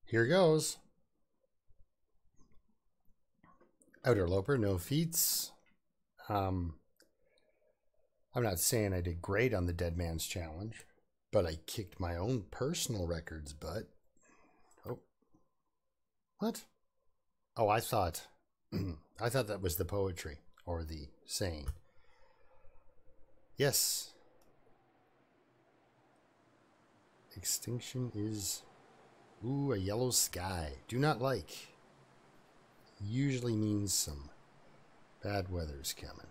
Here goes. Outerloper, no feats. I'm not saying I did great on the Dead Man's Challenge, but I kicked my own personal record's butt. Oh. What? Oh, I thought that was the poetry or the saying. Yes. Extinction is... Ooh, a yellow sky. Do not like. Usually means some bad weather's coming.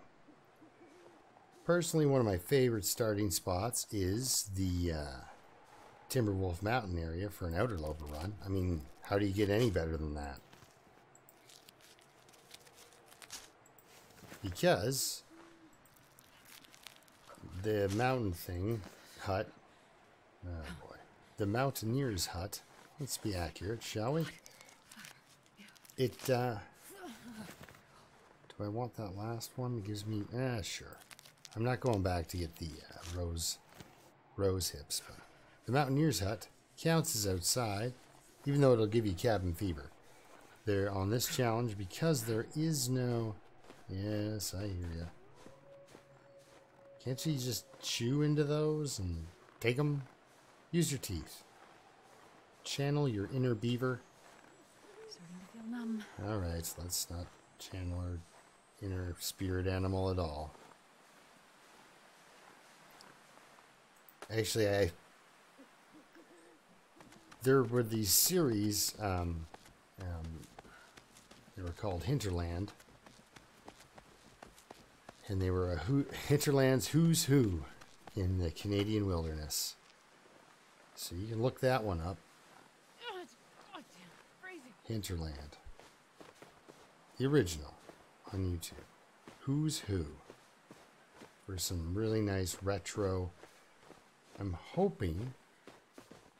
Personally, one of my favorite starting spots is the Timberwolf Mountain area for an Outerloper run. I mean, how do you get any better than that? Because the mountain thing, hut, oh boy, the mountaineer's hut, let's be accurate, shall we? It, do I want that last one? It gives me, sure. I'm not going back to get the rose hips, but the mountaineer's hut counts as outside, even though it'll give you cabin fever. There on this challenge, because there is no... Yes, I hear you. Can't you just chew into those and take them? Use your teeth. Channel your inner beaver. Starting to feel numb. Alright, let's not channel our inner spirit animal at all. Actually, there were these series, they were called Hinterland. And they were Hinterland's Who's Who in the Canadian wilderness. So you can look that one up. Hinterland. The original on YouTube. Who's Who. For some really nice retro. I'm hoping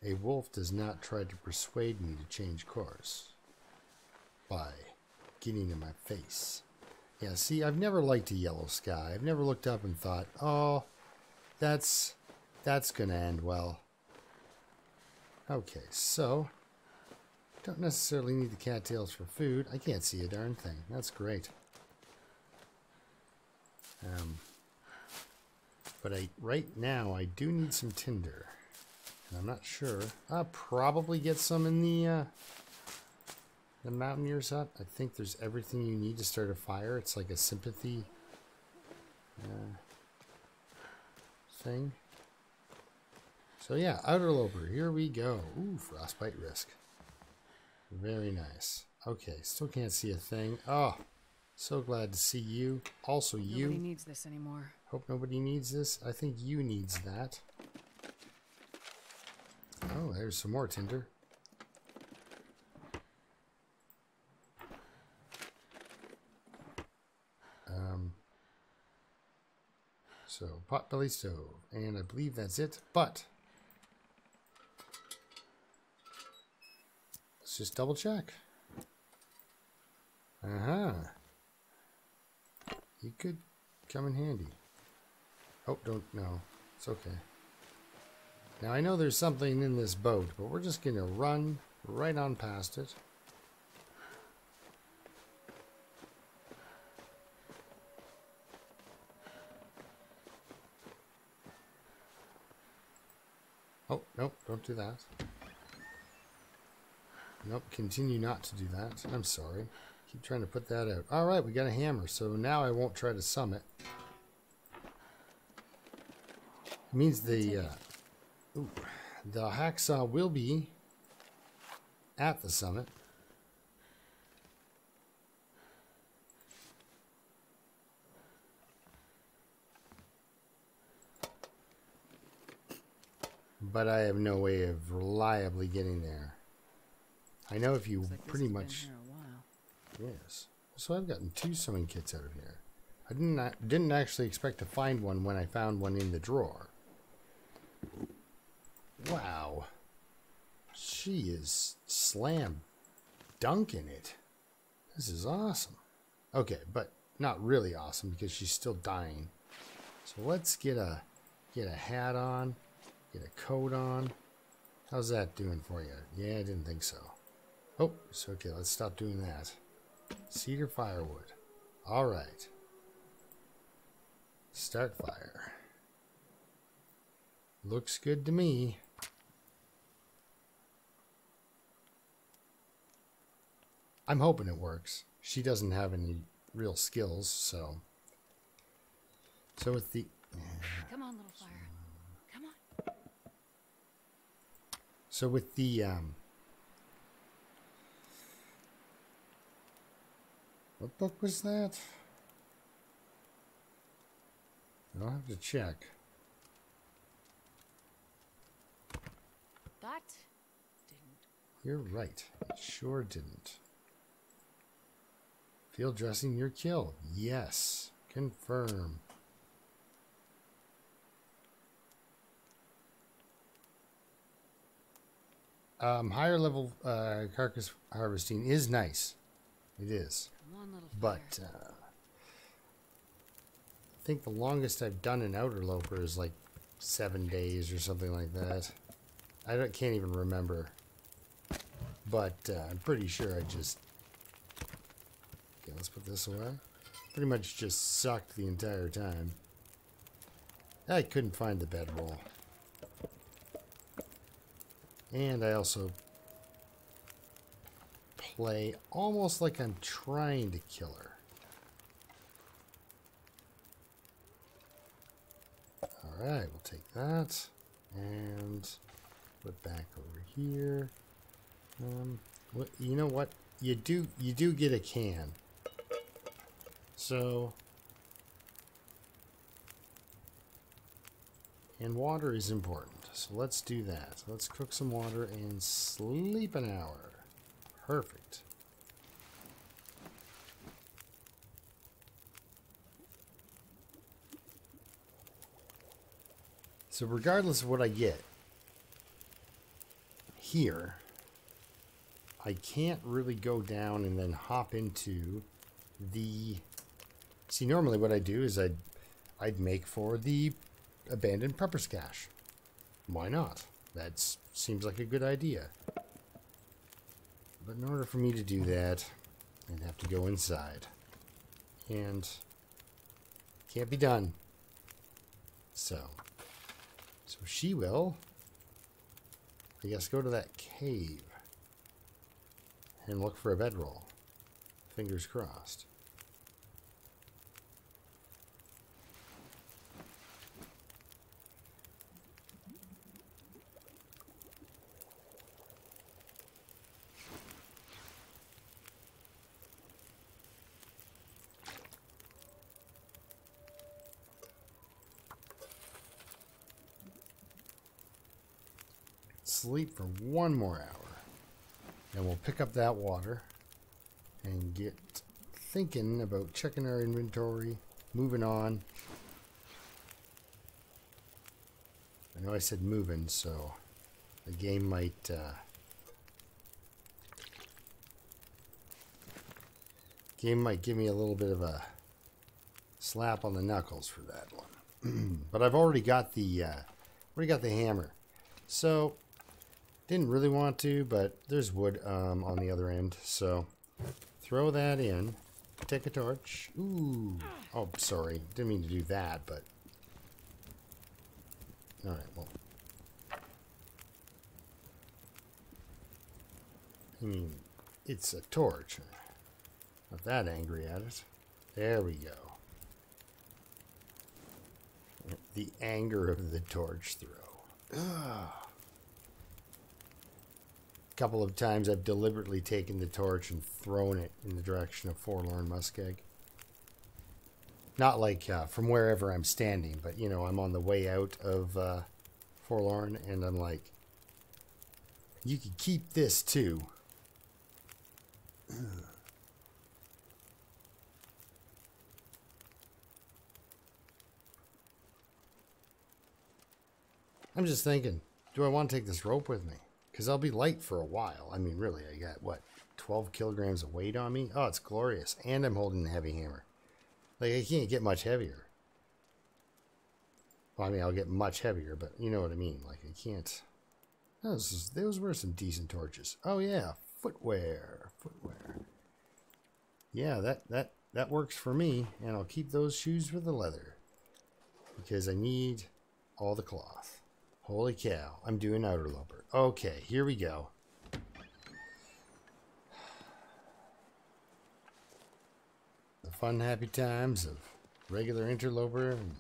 a wolf does not try to persuade me to change course by getting in my face. Yeah, see, I've never liked a yellow sky. I've never looked up and thought, oh, that's going to end well. Okay, so, don't necessarily need the cattails for food. I can't see a darn thing. That's great. But right now, I do need some tinder. And I'm not sure. I'll probably get some in the mountaineer's hut. I think there's everything you need to start a fire. It's like a sympathy thing. So yeah, Outerloper, here we go. Ooh, frostbite risk. Very nice. Okay, still can't see a thing. Oh, so glad to see you. Also you. Nobody needs this anymore. Hope nobody needs this. I think you needs that. Oh, there's some more tinder. So, potbelly stove, and I believe that's it, but let's just double check. You could come in handy. Oh, don't, no, it's okay. Now, I know there's something in this boat, but we're just going to run right on past it. Oh, nope, don't do that. Nope, continue not to do that. I'm sorry. Keep trying to put that out. Alright, we got a hammer, so now I won't try to summit. It means the hacksaw will be at the summit. But I have no way of reliably getting there. I know if you Looks like pretty this has much... been here a while. Yes. So I've gotten 2 sewing kits out of here. I didn't actually expect to find one when I found one in the drawer. Wow. She is slam dunking it. This is awesome. Okay, but not really awesome because she's still dying. So let's get a hat on. Get a coat on. How's that doing for you? Yeah, I didn't think so. Oh, so okay, let's stop doing that. Cedar firewood. All right. Start fire. Looks good to me. I'm hoping it works. She doesn't have any real skills, so. So with the. Come on, little fire. Come on. So with the. What book was that? I'll have to check. That didn't. You're right. It sure didn't. Field dressing your kill. Yes. Confirm. Higher level carcass harvesting is nice. It is. Come on, little fire. But I think the longest I've done an Outerloper is like 7 days or something like that. Can't even remember. But I'm pretty sure I just... Okay, let's put this away. Pretty much just sucked the entire time. I couldn't find the bedroll. And I also play almost like I'm trying to kill her. Alright, we'll take that and put back over here. You know what? You do get a can. So, and water is important. So let's do that. Let's cook some water and sleep an hour. Perfect. So regardless of what I get here, I can't really go down and then hop into the... See, normally what I do is I'd make for the abandoned prepper's cache. Why not? That seems like a good idea. But in order for me to do that, I'd have to go inside. And can't be done. So she will, I guess, go to that cave and look for a bedroll. Fingers crossed. Sleep for 1 more hour. And we'll pick up that water and get thinking about checking our inventory, moving on. I know I said moving, so the game might give me a little bit of a slap on the knuckles for that one. But I've already got the hammer. So didn't really want to, but there's wood on the other end. So throw that in. Take a torch. Ooh. Oh, sorry. Didn't mean to do that, but... Alright, well. I mean, it's a torch. Not that angry at it. There we go. The anger of the torch throw. Ugh. Couple of times I've deliberately taken the torch and thrown it in the direction of Forlorn Muskeg. Not like from wherever I'm standing, but you know, I'm on the way out of Forlorn and I'm like, you could keep this too. I'm just thinking, do I want to take this rope with me? Because I'll be light for a while. I mean, really, I got, what, 12 kilograms of weight on me? Oh, it's glorious. And I'm holding a heavy hammer. Like, I can't get much heavier. Well, I mean, I'll get much heavier, but you know what I mean. Like, I can't... Those were some decent torches. Oh, yeah. Footwear. Yeah, that works for me, and I'll keep those shoes with the leather because I need all the cloth. Holy cow, I'm doing Outerloper. Okay, here we go. The fun, happy times of regular Interloper and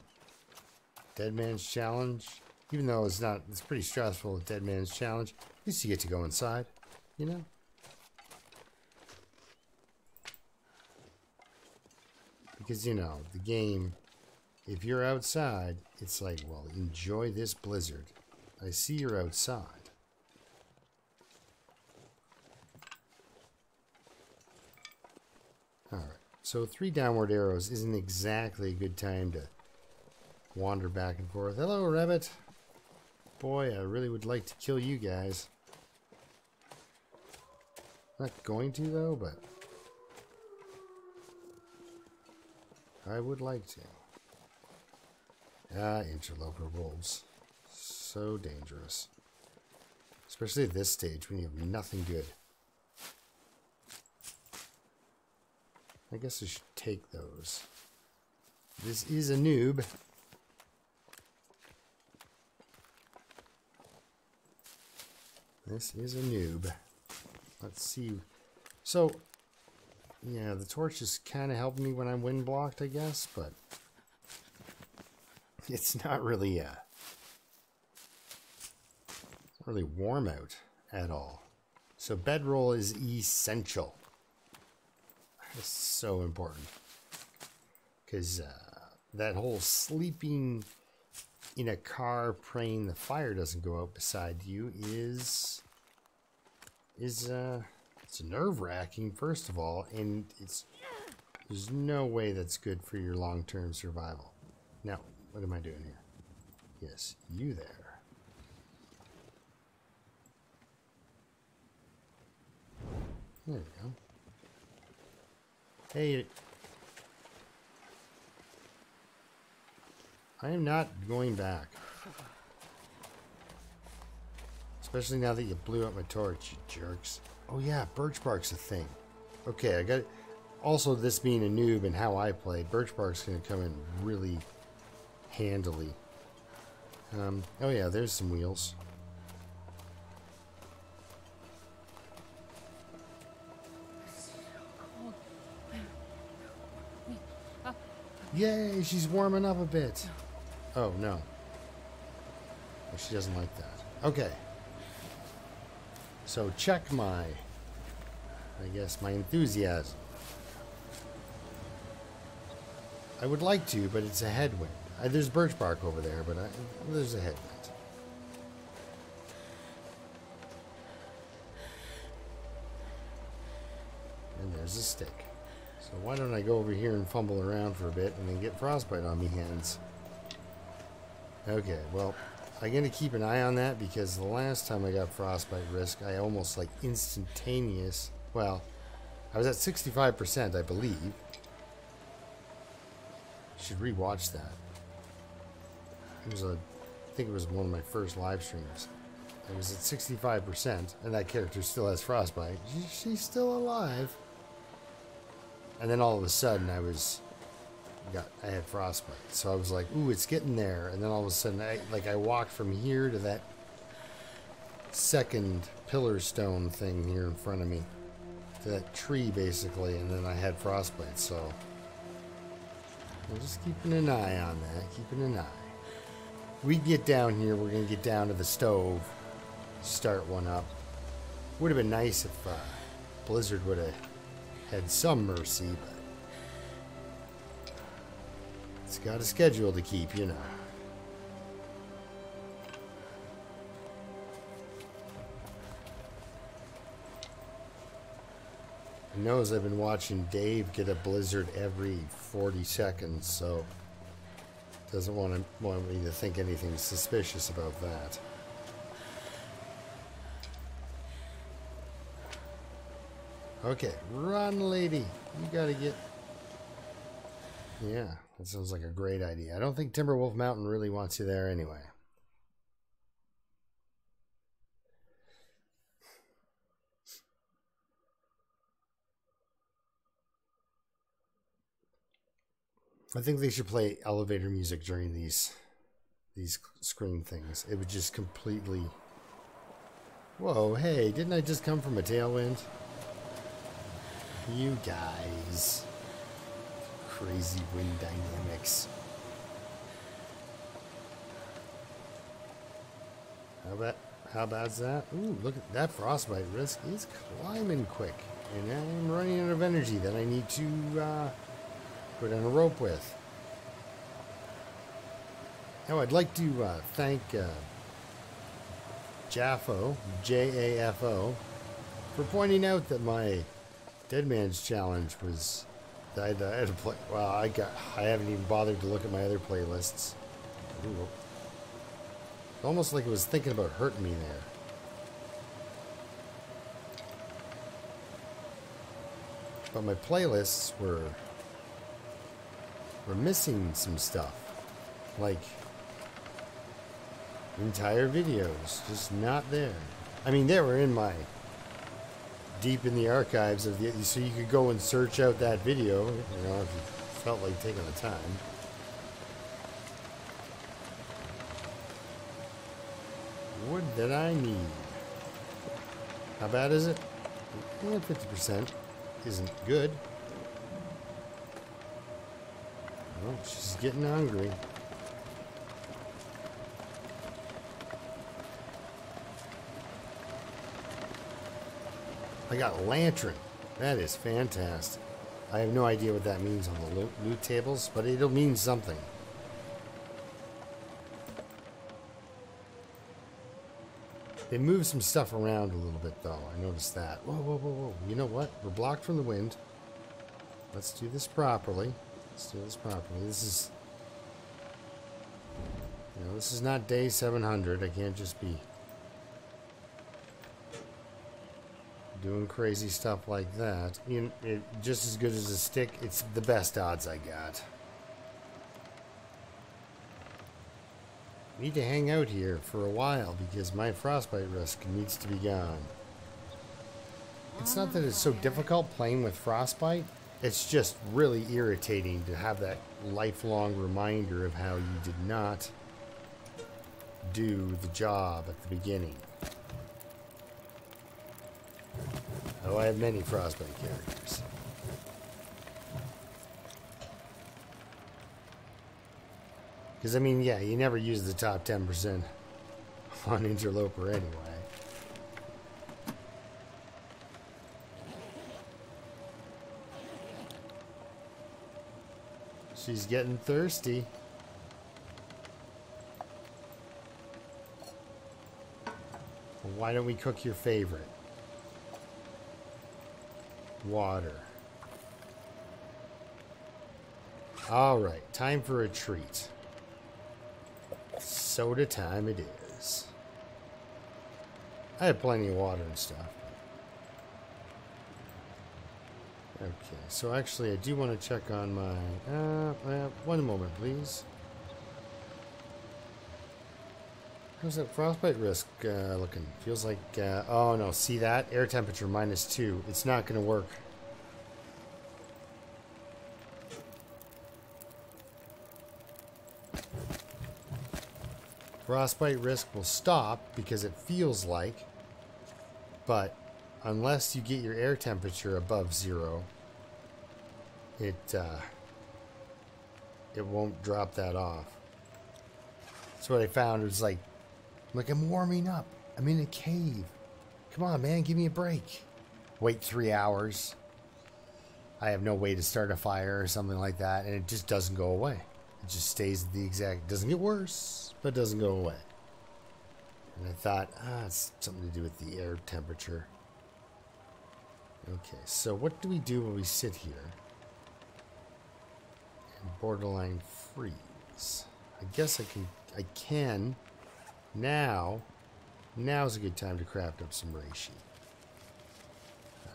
Dead Man's Challenge. Even though it's pretty stressful with Dead Man's Challenge. At least you get to go inside, you know? Because, you know, the game, if you're outside, it's like, well, enjoy this blizzard. I see you're outside. Alright, so 3 downward arrows isn't exactly a good time to wander back and forth. Hello, rabbit. Boy, I really would like to kill you guys. Not going to, though, but I would like to. Ah, interloper wolves. So dangerous. Especially at this stage when you have nothing good. I guess I should take those. This is a noob. This is a noob. Let's see. So, yeah, the torch is kind of helping me when I'm wind blocked, I guess, but it's not really warm out at all. So bedroll is essential. It's so important because that whole sleeping in a car praying the fire doesn't go out beside you is it's nerve-wracking, first of all, and there's no way that's good for your long-term survival. Now, what am I doing here? Yes, you there. There we go. Hey, I am not going back. Especially now that you blew up my torch, you jerks. Oh yeah, birch bark's a thing. Okay, I got it. Also, this being a noob and how I play, birch bark's going to come in really handily. Oh yeah, there's some wheels. Yay, she's warming up a bit. Oh, no. She doesn't like that. Okay. So check my enthusiasm. I would like to, but it's a headwind. There's birch bark over there, but there's a headwind. And there's a stick. So why don't I go over here and fumble around for a bit and then get frostbite on me hands. Okay, well, I'm going to keep an eye on that because the last time I got frostbite risk, I almost like instantaneous. Well, I was at 65%, I believe. Should rewatch that. I think it was one of my first live streams. I was at 65%, and that character still has frostbite. She's still alive. And then all of a sudden, I had frostbite. So I was like, ooh, it's getting there. And then all of a sudden, I walked from here to that second pillar stone thing here in front of me. To that tree, basically. And then I had frostbite, so I'm just keeping an eye on that. Keeping an eye. We get down here, we're going to get down to the stove. Start one up. Would have been nice if Blizzard would have had some mercy, but it's got a schedule to keep, you know. He knows I've been watching Dave get a blizzard every 40 seconds, so doesn't want me to think anything suspicious about that. Okay, run, lady. You gotta get... Yeah, that sounds like a great idea. I don't think Timberwolf Mountain really wants you there anyway. I think they should play elevator music during these screen things. It would just completely... Whoa, hey, didn't I just come from a tailwind? You guys. Crazy wind dynamics. How bad's that? Ooh, look at that frostbite risk. He's climbing quick. And I'm running out of energy that I need to put on a rope with. Now I'd like to thank Jaffo, Jafo, for pointing out that my Dead Man's Challenge was... I had to play... Well, I haven't even bothered to look at my other playlists. Ooh. Almost like it was thinking about hurting me there. But my playlists were missing some stuff. Like entire videos, just not there. I mean, they were in my... deep in the archives of the... So you could go and search out that video, you know, if you felt like taking the time. Wood that I need. How bad is it? 50% isn't good. Oh, she's getting hungry. I got lantern. That is fantastic. I have no idea what that means on the loot tables, but it'll mean something. They moved some stuff around a little bit, though. I noticed that. Whoa, whoa, whoa, whoa. You know what? We're blocked from the wind. Let's do this properly. This is... You know, this is not day 700. I can't just be... doing crazy stuff like that. You know, just as good as a stick. It's the best odds I got. Need to hang out here for a while because my frostbite risk needs to be gone. It's not that it's so difficult playing with frostbite. It's just really irritating to have that lifelong reminder of how you did not do the job at the beginning. Oh, I have many frostbite characters. Because, I mean, yeah, you never use the top 10% on Interloper anyway. She's getting thirsty. Well, why don't we cook your favorite? Water. All right, time for a treat. Soda time it is. I have plenty of water and stuff. Okay, so actually I do want to check on my... one moment, please. How's that frostbite risk looking? Feels like... oh no, see that? Air temperature -2. It's not going to work. Frostbite risk will stop because it feels like, but unless you get your air temperature above 0, it won't drop that off. That's what I found. It was like I'm warming up. I'm in a cave. Come on, man, give me a break. Wait 3 hours. I have no way to start a fire or something like that, and it just doesn't go away. It just stays the exact... doesn't get worse, but doesn't go away. And I thought, it's something to do with the air temperature. Okay, so what do we do when we sit here and borderline freeze? I guess I can now. Now's a good time to craft up some reishi.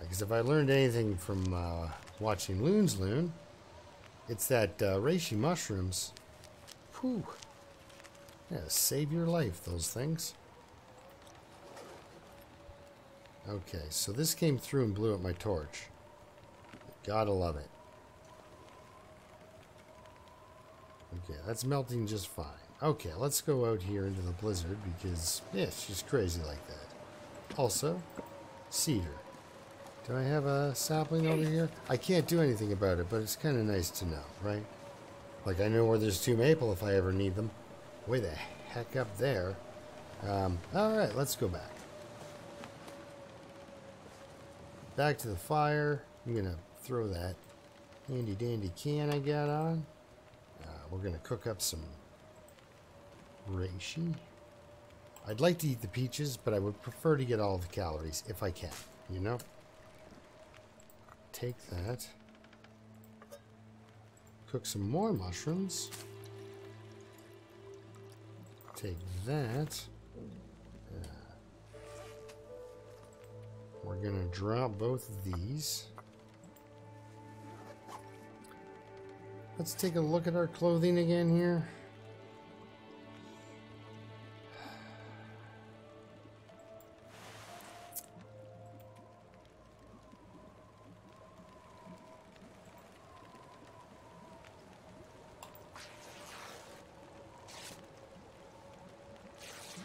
Because if I learned anything from watching Loon's Loon, it's that reishi mushrooms, whew, yeah, save your life, those things. Okay, so this came through and blew up my torch. Gotta love it. Okay, that's melting just fine. Okay, let's go out here into the blizzard because, yeah, it's just crazy like that. Also, cedar. Do I have a sapling over here? I can't do anything about it, but it's kind of nice to know, right? Like, I know where there's 2 maple if I ever need them. Way the heck up there. Alright, let's go back. Back to the fire. I'm going to throw that handy dandy can I got on. We're going to cook up some reishi. I'd like to eat the peaches, but I would prefer to get all the calories if I can, you know? Take that. Cook some more mushrooms. Take that. We're going to drop both of these. Let's take a look at our clothing again here.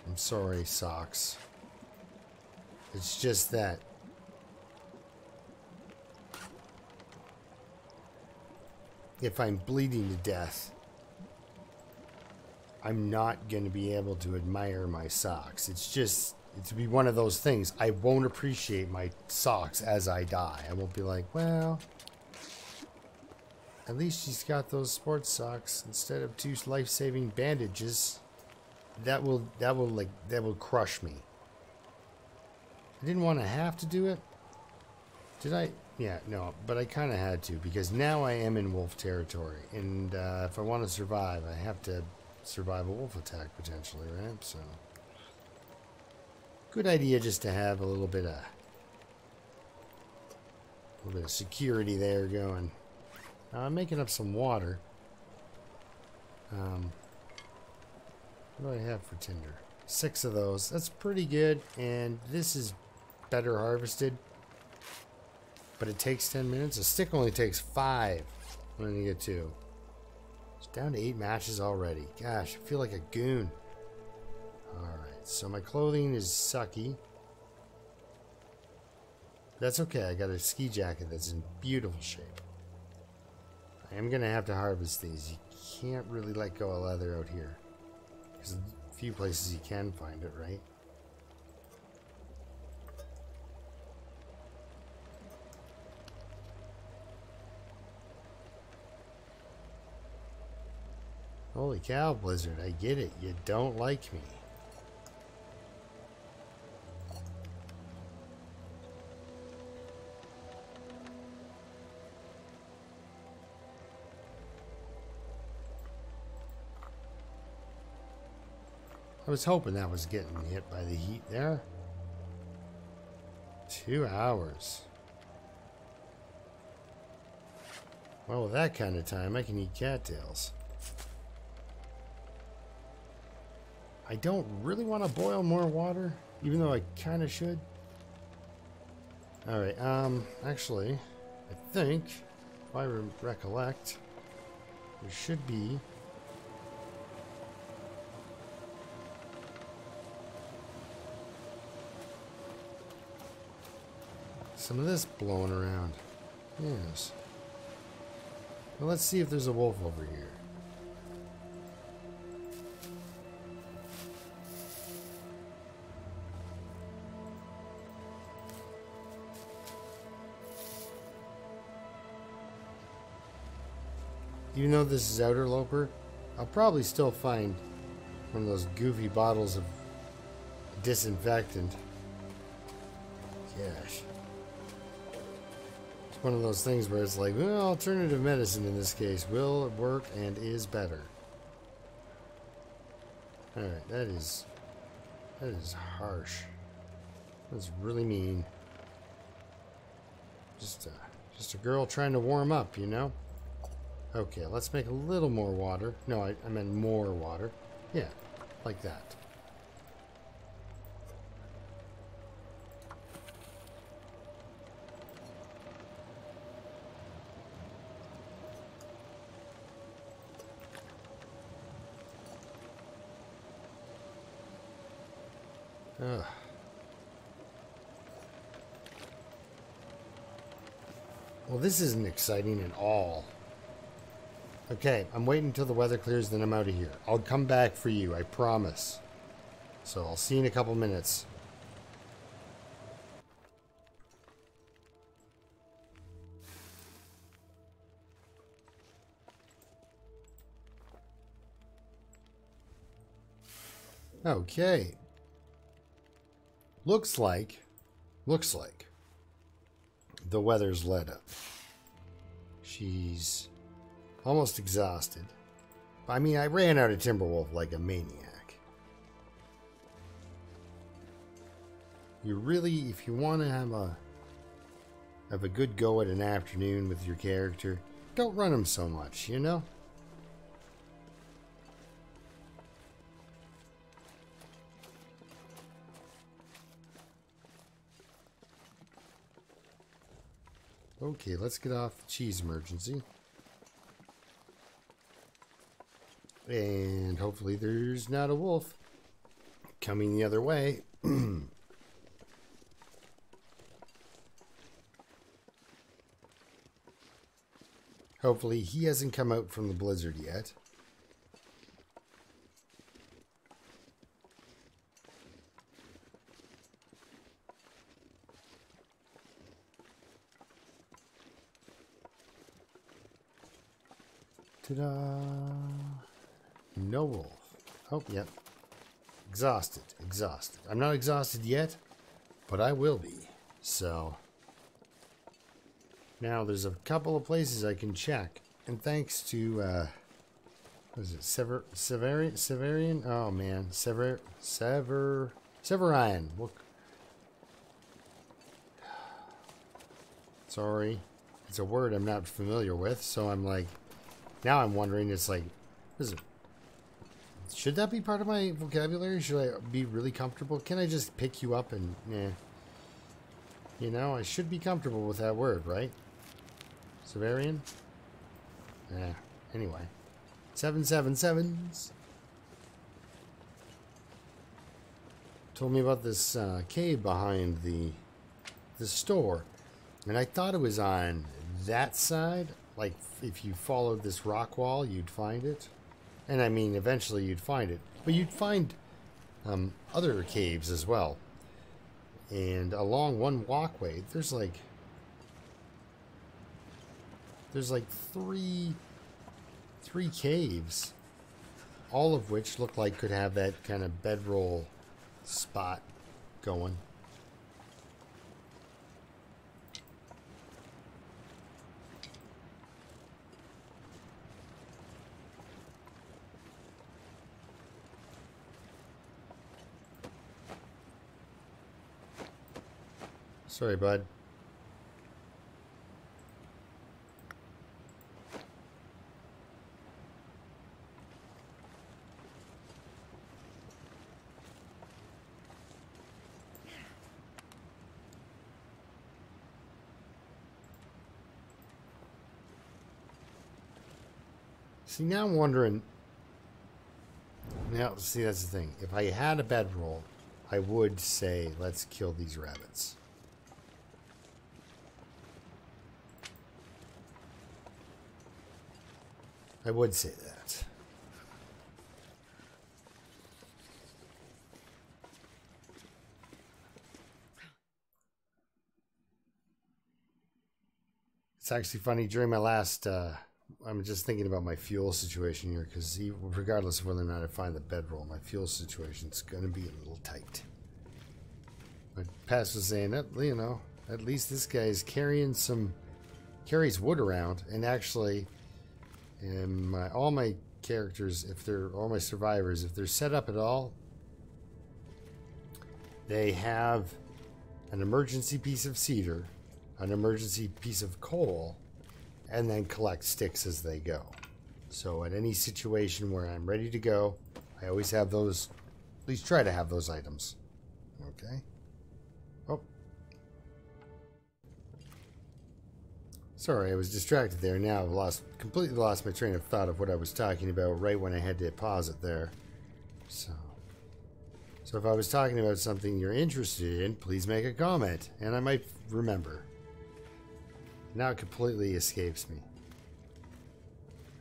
I'm sorry, socks. It's just that if I'm bleeding to death, I'm not going to be able to admire my socks. It's to be one of those things. I won't appreciate my socks as I die. I won't be like, well, at least she's got those sports socks instead of 2 life-saving bandages. That will crush me. I didn't want to have to do it. Did I? Yeah, no, but I kind of had to because now I am in wolf territory. And if I want to survive, I have to survive a wolf attack potentially, right? So, good idea just to have a little bit of security there going. I'm making up some water. What do I have for tinder? 6 of those. That's pretty good. And this is better harvested. But it takes 10 minutes. A stick only takes 5 when you get 2. It's down to 8 matches already. Gosh, I feel like a goon. Alright, so my clothing is sucky. That's okay. I got a ski jacket that's in beautiful shape. I am going to have to harvest these. You can't really let go of leather out here. There's a few places you can find it, right? Holy cow, Blizzard, I get it. You don't like me. I was hoping that was getting hit by the heat there. 2 hours. Well, with that kind of time, I can eat cattails. I don't really want to boil more water, even though I kind of should. Alright, actually, I think, if I recollect, there should be some of this blowing around. Yes. Well, let's see if there's a wolf over here. Even though this is Outerloper, I'll probably still find one of those goofy bottles of disinfectant. Gosh. It's one of those things where it's like, well, alternative medicine in this case will work and is better. Alright, that is harsh. That's really mean. Just a girl trying to warm up, you know? Okay, let's make a little more water. No, I meant more water. Yeah, like that. Ugh. Well, this isn't exciting at all. Okay, I'm waiting until the weather clears, then I'm out of here. I'll come back for you, I promise. So I'll see you in a couple minutes. Okay. Looks like the weather's let up. She's almost exhausted. I mean, I ran out of Timberwolf like a maniac. You really, if you want to have a good go at an afternoon with your character, don't run him so much, you know? Okay, let's get off the cheese emergency. And hopefully there's not a wolf coming the other way. Hopefully he hasn't come out from the blizzard yet. Ta-da! No wolf. Oh, yep. Exhausted. Exhausted. I'm not exhausted yet, but I will be. So, now there's a couple of places I can check. And thanks to, what is it? Severian? Oh, man. Severian. Look. Sorry. It's a word I'm not familiar with, so I'm like, now I'm wondering, it's like, is it, should that be part of my vocabulary? Should I be really comfortable? Can I just pick you up and, you know, I should be comfortable with that word, right? Severian? Anyway. 777s. Told me about this cave behind the store. And I thought it was on that side. Like, if you followed this rock wall, you'd find it. And I mean, eventually you'd find it. But you'd find other caves as well. And along one walkway, there's like three caves. All of which look like could have that kind of bedroll spot going. Sorry, bud. See, now I'm wondering. Now, see, that's the thing. If I had a bedroll, I would say, let's kill these rabbits. I would say that. It's actually funny, during my last, I'm just thinking about my fuel situation here, because regardless of whether or not I find the bedroll, my fuel situation's going to be a little tight. But Pass was saying that, you know, at least this guy's carries wood around, and actually, all my characters, all my survivors, if they're set up at all, they have an emergency piece of cedar, an emergency piece of coal, and then collect sticks as they go. So at any situation where I'm ready to go, I always have those, at least try to have those items. Okay. Oh. Sorry, I was distracted there. Now I've completely lost my train of thought of what I was talking about right when I had to pause it there. So So if I was talking about something you're interested in, please make a comment, and I might remember. Now it completely escapes me.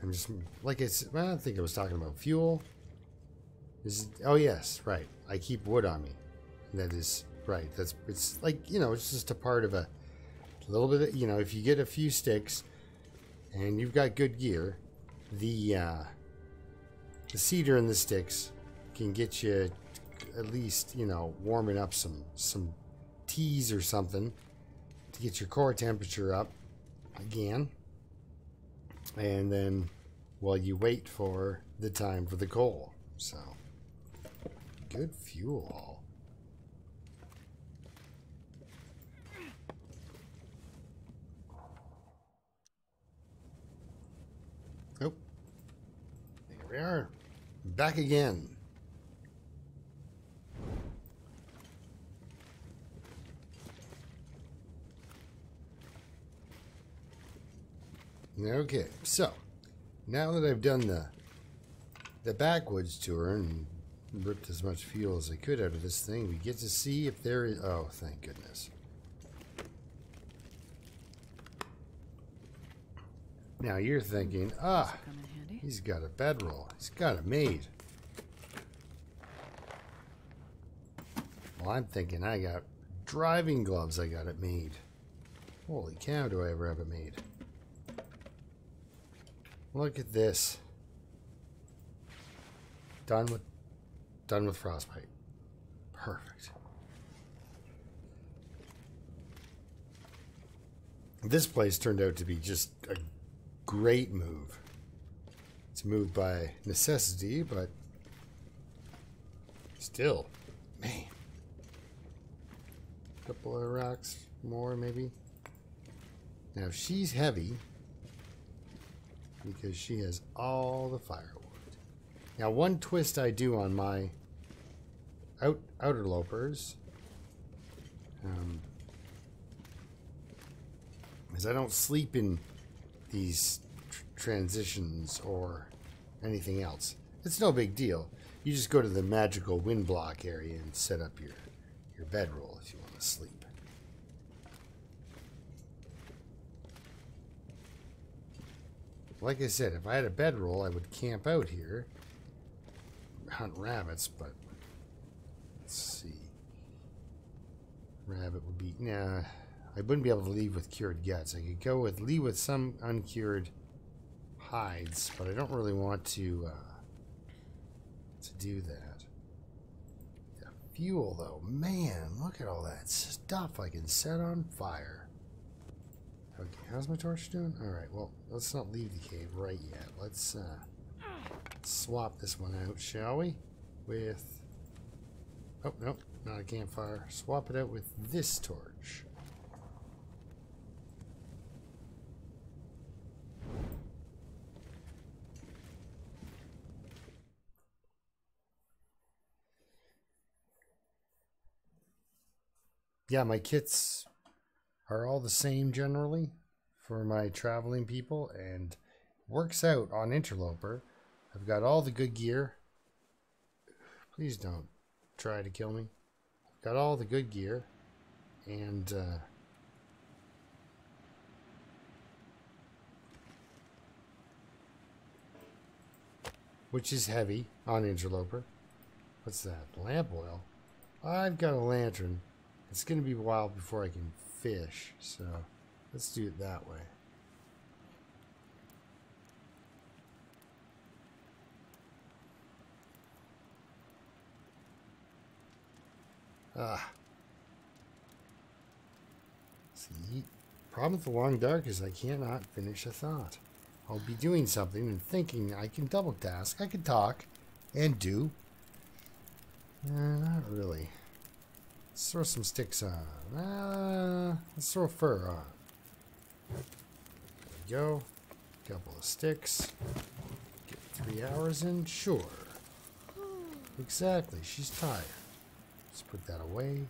I'm just, like well, I think I was talking about fuel. Oh yes, right. I keep wood on me. That is right. It's like, you know, it's just a part of a little bit of, you know, if you get a few sticks and you've got good gear, the cedar and the sticks can get you at least, you know, warming up some teas or something to get your core temperature up again. And then while you wait for the time for the coal. So good fuel haul. Oh, there we are. Back again. Okay, so now that I've done the backwoods tour and ripped as much fuel as I could out of this thing, we get to see if there is... Oh, thank goodness. Now you're thinking, he's got a bedroll. He's got it made. Well, I'm thinking I got driving gloves. I got it made. Holy cow, do I ever have it made. Look at this. Done with frostbite. Perfect. This place turned out to be just a great move. It's a move by necessity, but still, man. A couple of rocks more, maybe. Now she's heavy because she has all the firewood. Now, one twist I do on my outerlopers is I don't sleep in these transitions or anything else. It's no big deal. You just go to the magical wind block area and set up your bedroll if you want to sleep. Like I said, if I had a bedroll, I would camp out here, hunt rabbits, but let's see. Rabbit would be, nah, I wouldn't be able to leave with cured guts. I could leave with some uncured hides, but I don't really want to do that. The fuel, though, man, look at all that stuff I can set on fire. Okay, how's my torch doing? Alright, well, let's not leave the cave right yet. Let's swap this one out, shall we? With... Oh, nope, not a campfire. Swap it out with this torch. Yeah, my kits are all the same generally for my traveling people, and works out on Interloper. I've got all the good gear. Please don't try to kill me. I've got all the good gear, and which is heavy on Interloper. What's that? Lamp oil? I've got a lantern. It's going to be a while before I can fish, so let's do it that way. See, problem with the long dark is I cannot finish a thought. I'll be doing something and thinking I can double task. I can talk and do. Not really. Let's throw some sticks on. Let's throw fur on. There we go. Couple of sticks. Get 3 hours in? Sure. Exactly. She's tired. Let's put that away.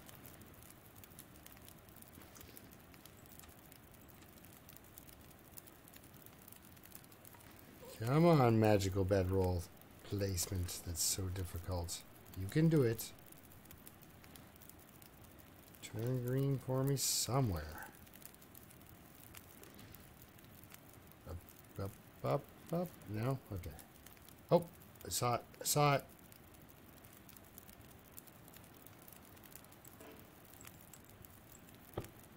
Come on, magical bedroll placement. That's so difficult. You can do it. Turn green for me somewhere. Up, up, up, up. No? Okay. Oh, I saw it. I saw it.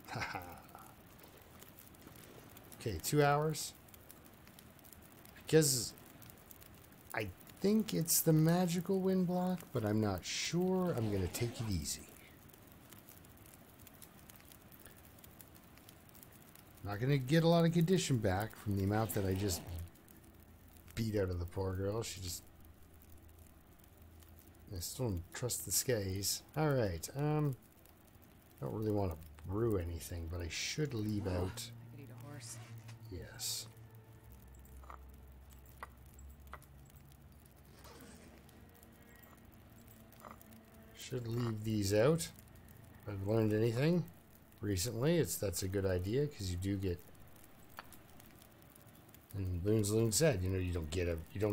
Haha. Okay, 2 hours. Because I think it's the magical wind block, but I'm not sure. I'm going to take it easy. Not going to get a lot of condition back from the amount that I just beat out of the poor girl. She just... I still don't trust the skays. Alright, don't really want to brew anything, but I should leave out... I could eat a horse. Yes. Should leave these out. If I've learned anything recently, that's a good idea, because you do get... And Loon said, you know, you don't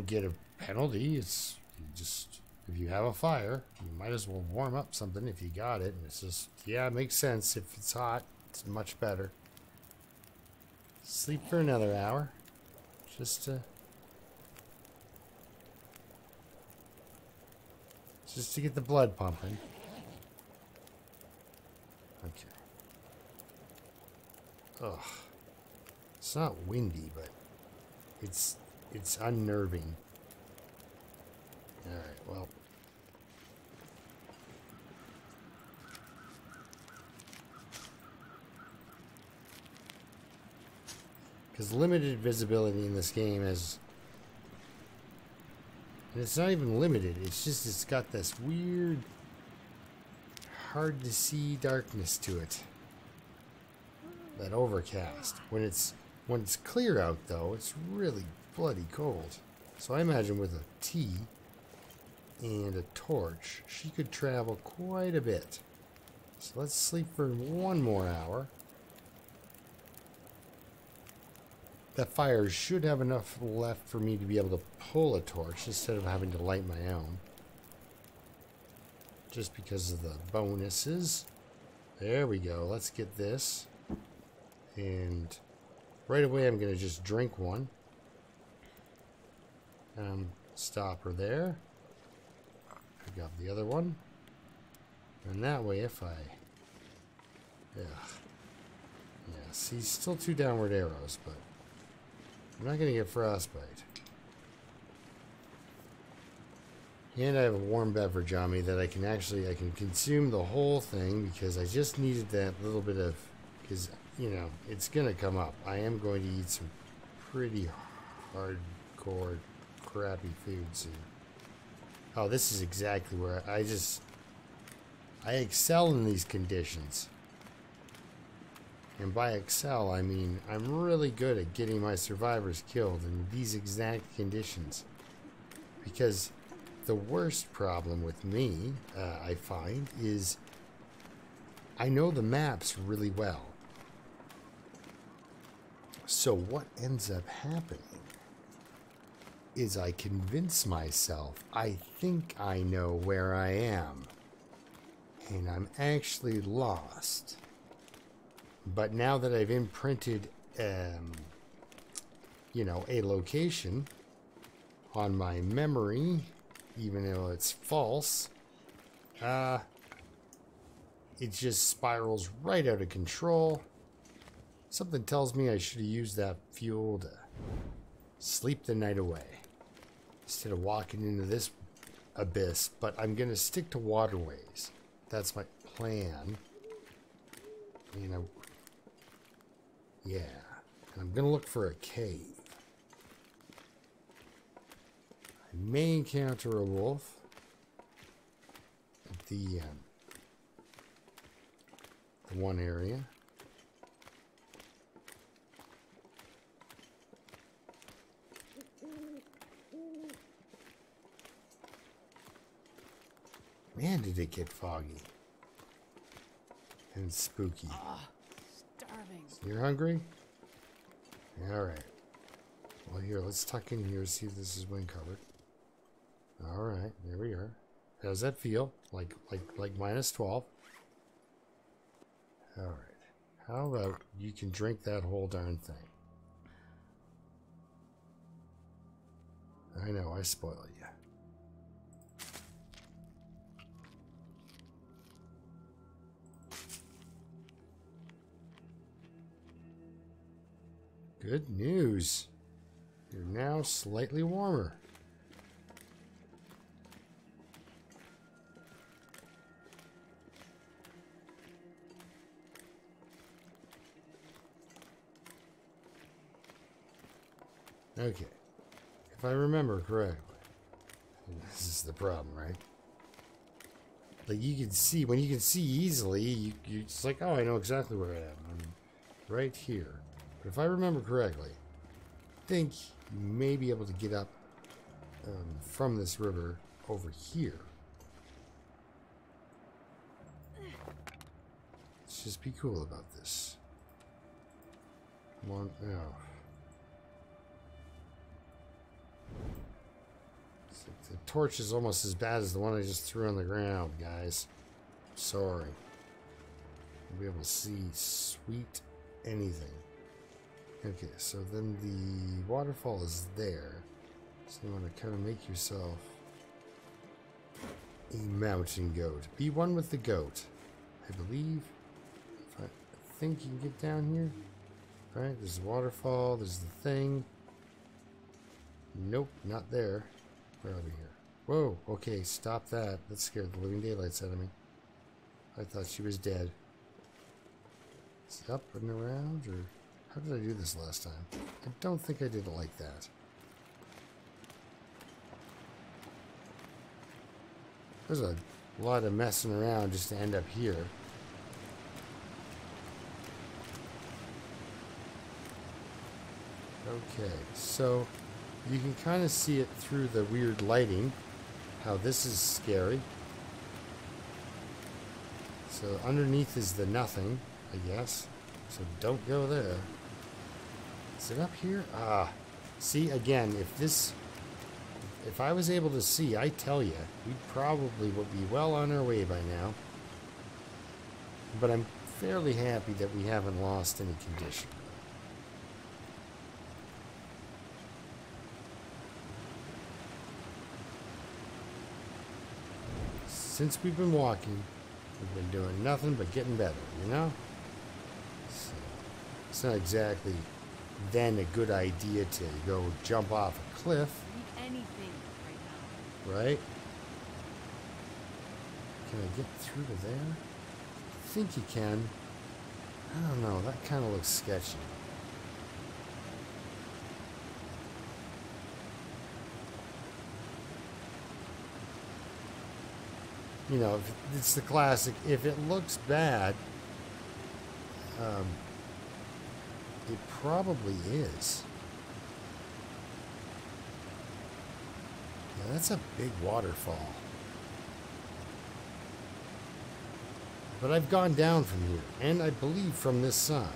get a penalty. It's you just, if you have a fire, you might as well warm up something if you got it. And it's just, yeah, it makes sense. If it's hot, it's much better. Sleep for another hour, just to get the blood pumping. Okay. Ugh. It's not windy, but it's unnerving. Alright, well. Because limited visibility in this game is... And it's not even limited, it's just it's got this weird, hard to see darkness to it. That overcast. When it's clear out though, it's really bloody cold. So I imagine with a tea and a torch, she could travel quite a bit. So let's sleep for 1 more hour. That fire should have enough left for me to be able to pull a torch instead of having to light my own. Just because of the bonuses. There we go. Let's get this. And right away I'm going to just drink one. Stop her there. Pick up the other one. And that way if I... Yeah. Yeah, see, still 2 downward arrows, but... I'm not going to get frostbite. And I have a warm beverage on me that I can consume the whole thing because I just needed that little bit of, because, you know, it's going to come up. I am going to eat some pretty hardcore, crappy food soon. Oh, this is exactly where I excel in these conditions. And by excel, I mean I'm really good at getting my survivors killed in these exact conditions. Because the worst problem with me, I find, is I know the maps really well. So what ends up happening is I convince myself I think I know where I am. And I'm actually lost. But now that I've imprinted, you know, a location on my memory, even though it's false, it just spirals right out of control. Something tells me I should have used that fuel to sleep the night away instead of walking into this abyss. But I'm going to stick to waterways. That's my plan. You know. Yeah, and I'm gonna look for a cave. I may encounter a wolf at the one area. Man, did it get foggy and spooky. Starving. You're hungry? Alright. Well, here, let's tuck in here, see if this is wind covered. Alright, there we are. How does that feel? Like minus 12. Alright. How about you can drink that whole darn thing? I know, I spoil you. Good news. You're now slightly warmer. Okay. If I remember correctly, this is the problem, right? Like you can see, when you can see easily, you it's like, oh, I know exactly where I am. I'm right here. But if I remember correctly, I think you may be able to get up from this river over here. Let's just be cool about this. Come on, now. The torch is almost as bad as the one I just threw on the ground, guys. Sorry. I'll be able to see sweet anything. Okay, so then the waterfall is there. So you want to kind of make yourself a mountain goat. Be one with the goat. I believe. If I think you can get down here. Alright, there's the waterfall. There's the thing. Nope, not there. We're over here. Whoa, okay, stop that. That scared the living daylights out of me. I thought she was dead. Is it up and around, or how did I do this last time? I don't think I did it like that. There's a lot of messing around just to end up here. Okay, so you can kind of see it through the weird lighting, how this is scary. So underneath is the nothing, I guess. So don't go there. Is it up here? Ah, see, again, if I was able to see, I tell you, we probably would be well on our way by now. But I'm fairly happy that we haven't lost any condition. Since we've been walking, we've been doing nothing but getting better, you know? So, it's not exactly then a good idea to go jump off a cliff. Anything right now. Right? Can I get through to there? I think you can. I don't know, that kind of looks sketchy. You know, it's the classic, if it looks bad, it probably is. Yeah, that's a big waterfall. But I've gone down from here, and I believe from this side.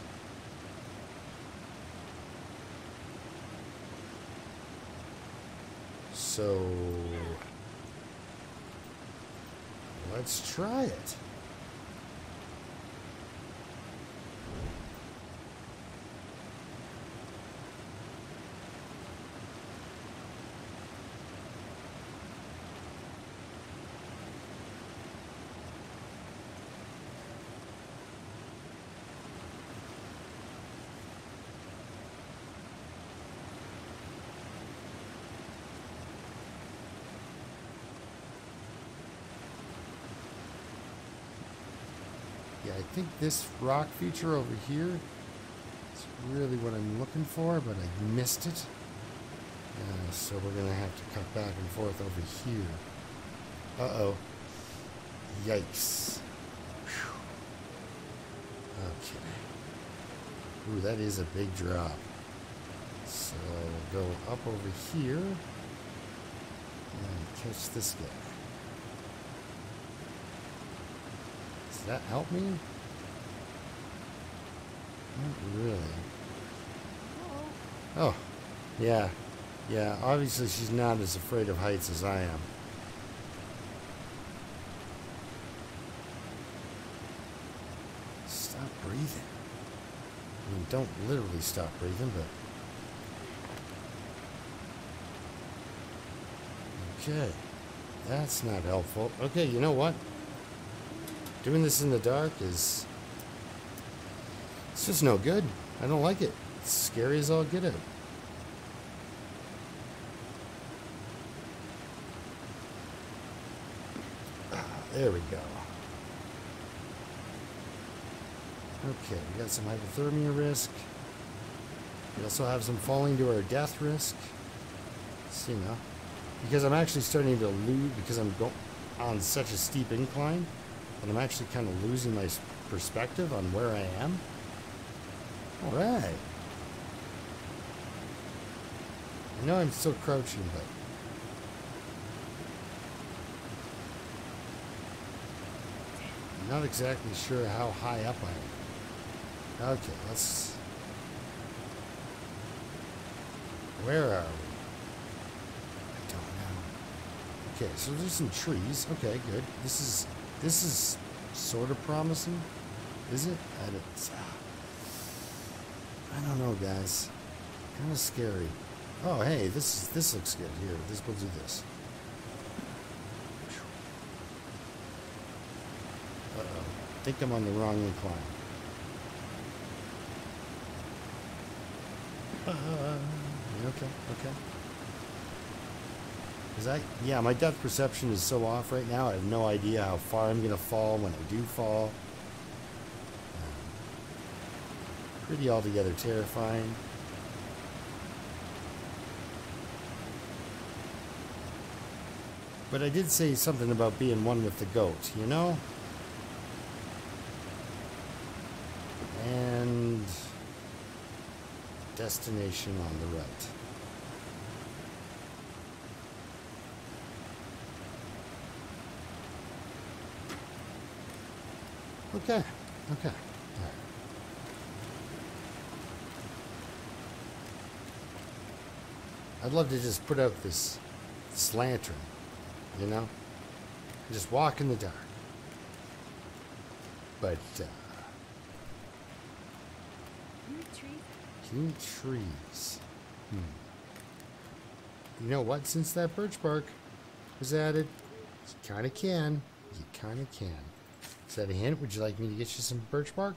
So let's try it. Yeah, I think this rock feature over here is really what I'm looking for, but I missed it. So we're going to have to cut back and forth over here. Uh-oh. Yikes. Whew. Okay. Ooh, that is a big drop. So we'll go up over here and catch this guy. Does that help me? Not really. Oh, yeah. Yeah, obviously she's not as afraid of heights as I am. Stop Stop breathing. I mean, don't literally stop breathing, but... Okay. That's not helpful. Okay, you know what? Doing this in the dark is... It's just no good. I don't like it. It's scary as all get out. There we go. Okay, we got some hypothermia risk. We also have some falling to our death risk. So, you know, because I'm actually starting to lose, because I'm going on such a steep incline, and I'm actually kind of losing my perspective on where I am. All right. I know I'm still crouching, but... I'm not exactly sure how high up I am. Okay, let's... Where are we? I don't know. Okay, so there's some trees. Okay, good. This is sort of promising. Is it? I don't know, guys. Kind of scary. Oh, hey, this looks good. Here, we'll do this. Uh-oh. I think I'm on the wrong incline. Okay. Because my depth perception is so off right now. I have no idea how far I'm going to fall when I do fall. Pretty altogether terrifying. But I did say something about being one with the goat, you know? And destination on the right. Okay. All right. I'd love to just put out this lantern, you know? And just walk in the dark. But, cute trees. You know what? Since that birch bark was added, you kind of can. Is that a hint? Would you like me to get you some birch bark?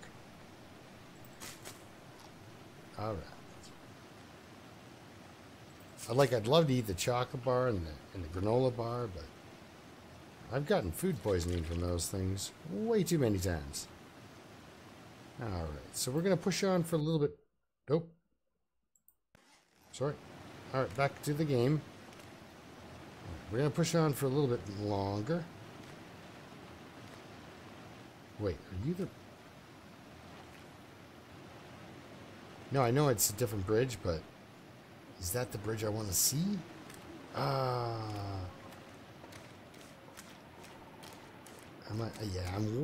All right. I'd love to eat the chocolate bar and the granola bar, but I've gotten food poisoning from those things way too many times. All right, so we're going to push on for a little bit. Nope. Sorry. All right, back to the game. We're going to push on for a little bit longer. Wait, are you the... No, I know it's a different bridge, but is that the bridge I want to see? I'm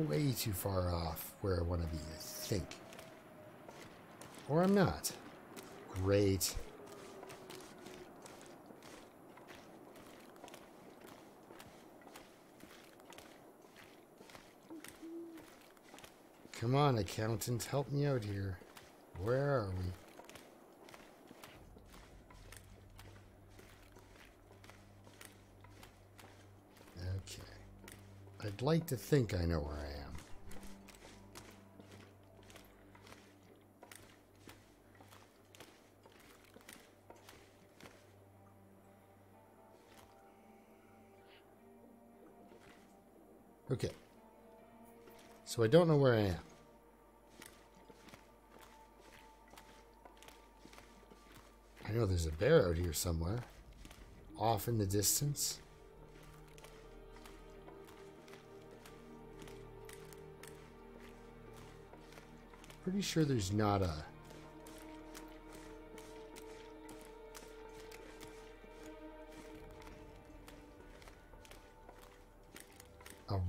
way too far off where I want to be, I think. Or I'm not. Great. Come on, accountant, help me out here. Where are we? Okay. I'd like to think I know where I am. Okay. So I don't know where I am. I know there's a bear out here somewhere. Off in the distance. Pretty sure there's not a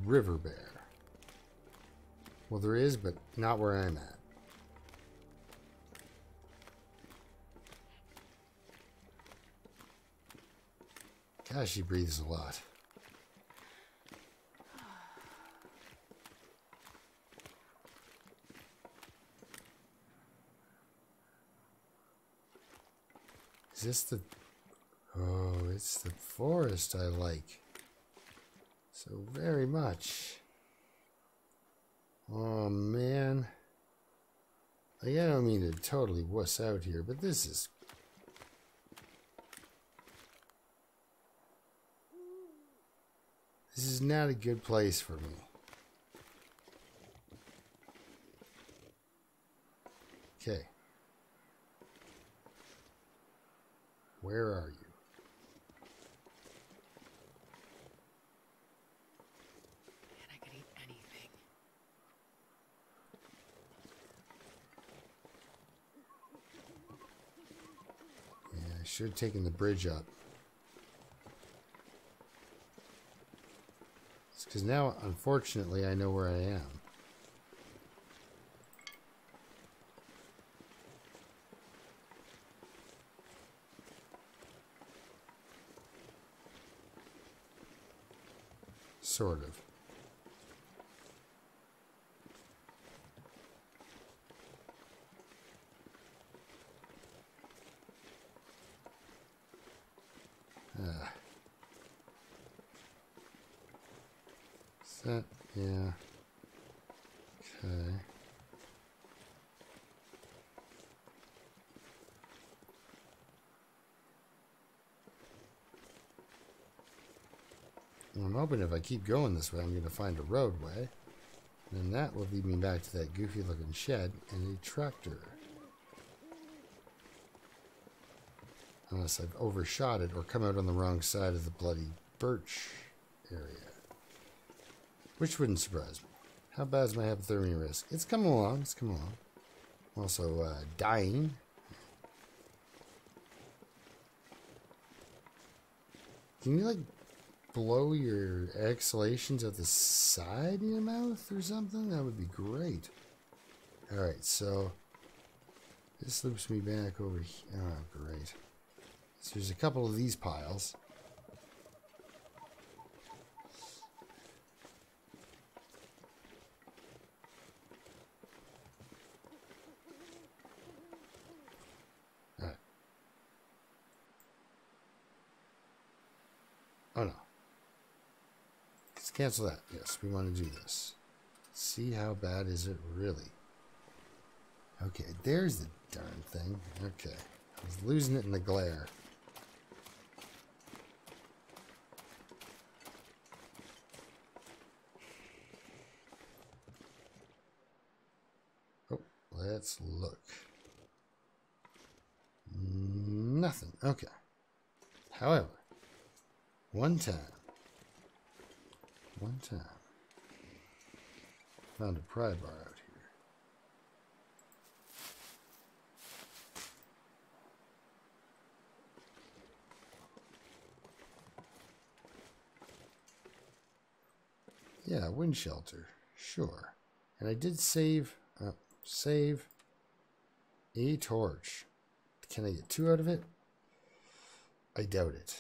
river bear. Well, there is, but not where I'm at. Gosh, he breathes a lot. Is this the... Oh, it's the forest I like so very much. Oh, man. Like, I don't mean to totally wuss out here, but this is... This is not a good place for me. Okay. Where are you? Man, I could eat anything. Yeah, I should have taken the bridge up. It's because now, unfortunately, I know where I am. Sort of. Is that? Yeah. Okay. Well, I'm hoping if I keep going this way, I'm going to find a roadway. And then that will lead me back to that goofy looking shed and a tractor. Unless I've overshot it or come out on the wrong side of the bloody birch area. Which wouldn't surprise me. How bad is my hypothermia risk? It's coming along. It's coming along. I'm also dying. Can you, like, blow your exhalations at the side of your mouth or something? That would be great. Alright, so this loops me back over here. Oh, great. So there's a couple of these piles. Alright. Oh no. Let's cancel that. Yes, we want to do this. See how bad is it really? Okay, there's the darn thing. Okay. I was losing it in the glare. Oh, let's look. Nothing. Okay. However, one time, found a pry bar out here. Yeah, wind shelter. Sure. And I did save a torch. Can I get 2 out of it? I doubt it.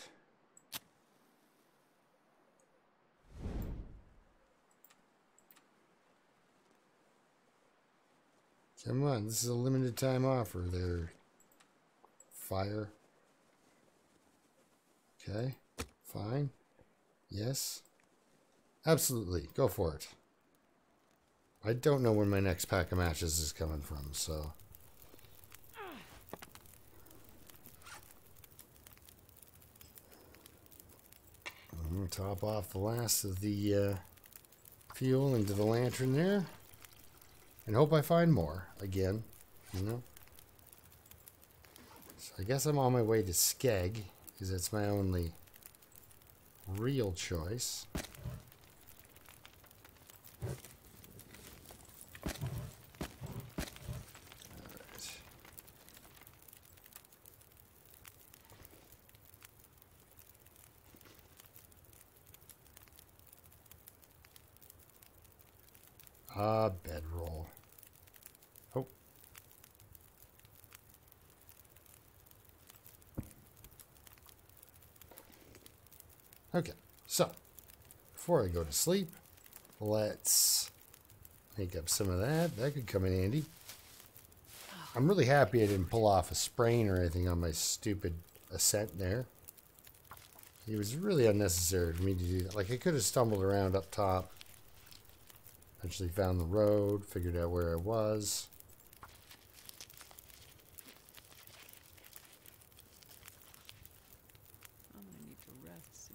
Come on, this is a limited time offer there. Fire. Okay, fine. Yes. Absolutely, go for it. I don't know when my next pack of matches is coming from, so... I'm going to top off the last of the fuel into the lantern there. And hope I find more, again, you know. So I guess I'm on my way to Skeg, because that's my only real choice. Bedroll. Oh. Okay, so before I go to sleep, let's make up some of that. That could come in handy. I'm really happy I didn't pull off a sprain or anything on my stupid ascent there. It was really unnecessary for me to do that. Like, I could have stumbled around up top. Eventually found the road, figured out where I was. I'm gonna need to rest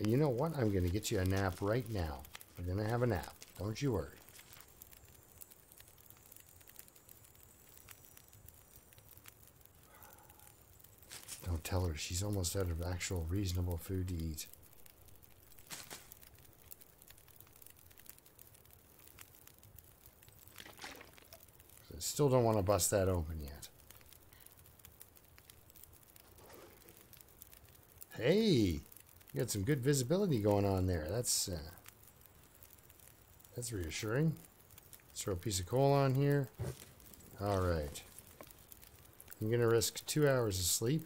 soon. You know what? I'm going to get you a nap right now. We're going to have a nap. Don't you worry. Don't tell her. She's almost out of actual reasonable food to eat. I still don't want to bust that open yet. Hey, you got some good visibility going on there. That's reassuring. Let's throw a piece of coal on here. All right. I'm gonna risk 2 hours of sleep.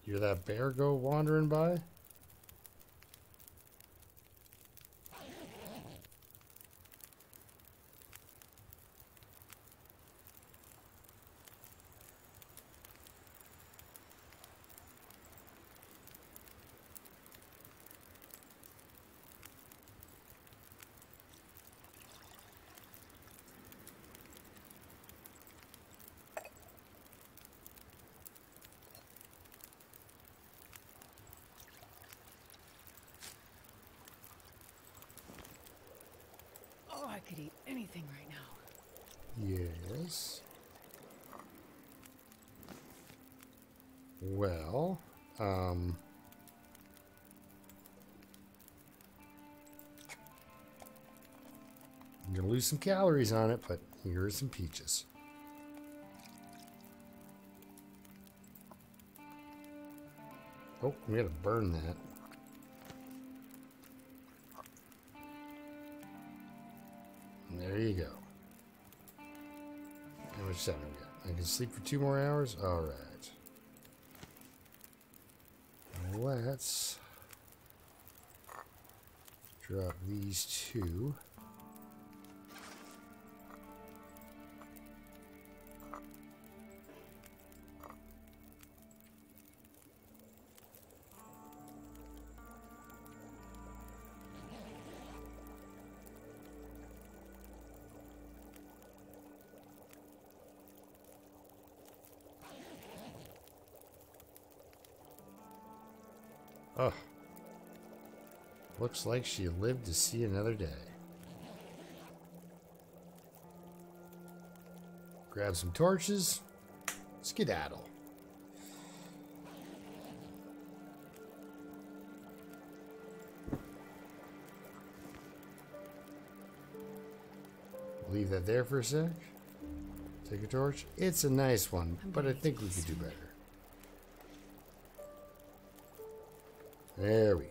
Hear that bear go wandering by? Oh, I could eat anything right now. Yes. Well, I'm gonna lose some calories on it, but here are some peaches. Oh, we gotta burn that. And there you go. How much time we got? I can sleep for 2 more hours? Alright. Let's drop these 2. Oh. Looks like she lived to see another day. Grab some torches. Skedaddle. Leave that there for a sec. Take a torch. It's a nice one, but I think we could do better. There we go.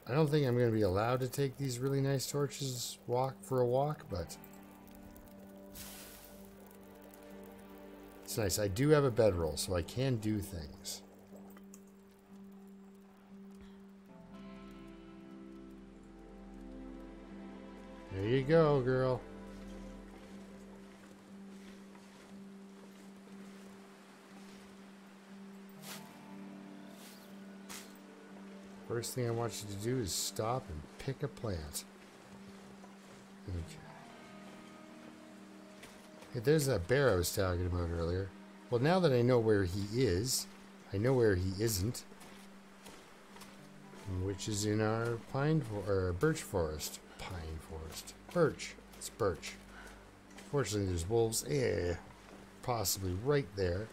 I don't think I'm going to be allowed to take these really nice torches for a walk, but it's nice. I do have a bedroll, so I can do things. There you go, girl. First thing I want you to do is stop and pick a plant. Okay. Hey, there's that bear I was talking about earlier. Well, now that I know where he is, I know where he isn't. Which is in our birch forest. Pine forest. Birch. It's birch. Fortunately, there's wolves. Possibly right there.